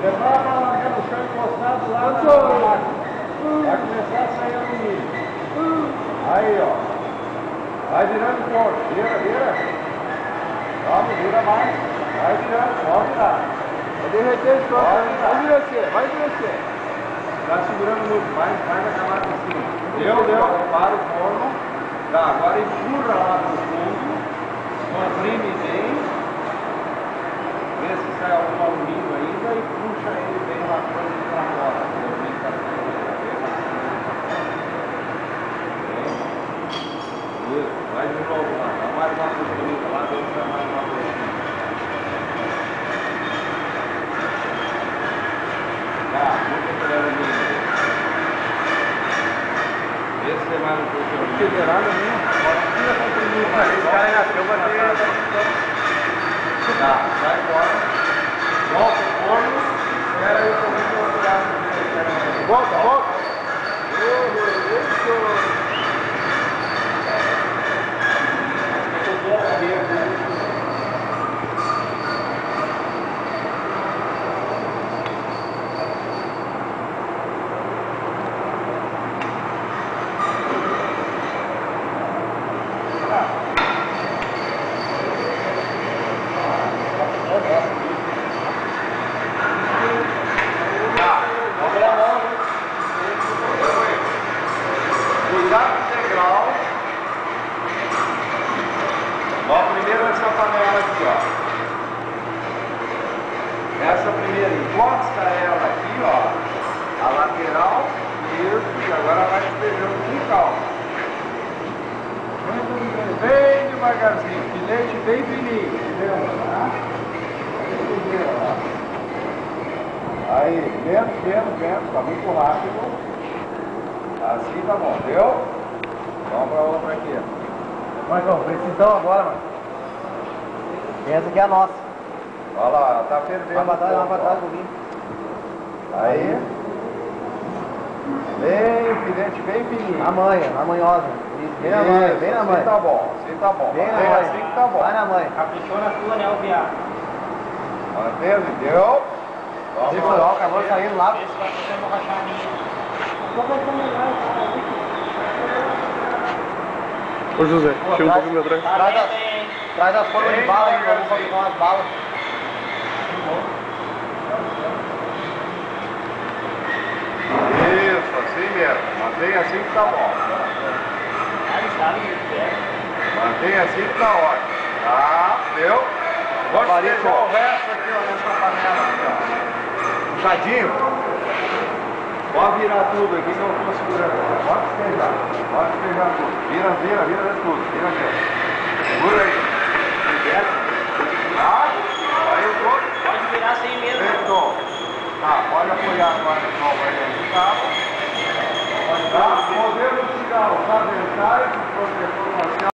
Levar pra largar no chão encostado lá na máquina. Vai começar a sair alumínio. Aí, ó. Vai virando o corpo. Vira, vira. Vamos, vira mais. Vai virando, pode virar. Vai derreter esse corpo. Vai endurecer, vai endurecer. Tá segurando muito, mais acabar de cima. Deu, para o forno. Tá, agora empurra lá pro fundo. Comprime bem. Vê se sai algum alumínio ainda e puxa ele bem lá pra fora. Isso, vai de novo lá. Dá mais uma puxadinha lá, vê se dá mais uma puxadinha. Tá, muito alumínio. Esse é mais um pouco. Federado mesmo. Tira comprimir. Esse cara aí nasceu pra ter. Tá, sai embora. Volta o forno. Espera aí um pouquinho do outro lado. Volta, volta. Cuidado com o degrau. Ó, primeiro essa panela aqui, ó. Essa primeira, encosta ela aqui, ó. A lateral, isso, e agora vai espremendo com calma. Bem devagarzinho, filete bem fininho, entendeu? Aí, menos, tá muito rápido. Assim tá bom, viu? Vamos pra outra aqui. Marcão, precisão agora, mano. Essa aqui é a nossa. Olha lá, ela tá fervendo. Vai pra trás um pouquinho. Aí. Bem, filete bem fininho. Amanhosa. Bem na manha, bem na manha. Assim tá bom, assim tá bom. Bem na Mantém manha. assim que tá bom. Vai na manha. Caprichou na tua, né, o viado? Mantendo, deu? Esse foi, ó, acabou saindo lá. Esse vai fazer uma rachadinha. Ô José, chega um pouquinho atrás. Traz as formas de bala aí, vamos fabricar umas balas. Isso, assim mesmo. Mantém assim que tá bom. Mantém assim que tá ótimo. Tá, deu? Vou despejar o resto aqui, ó, nessa panela aqui, ó. Puxadinho. Pode virar tudo aqui que eu tô segurando. Pode despejar tudo. Vira tudo. Vira mesmo. Segura aí. Tá? Aí o todo. Pode virar sem medo. Fechou. Tá, pode apoiar agora de novo aí no cabo. Tá? Modelo de cigarro, aventais, protetor.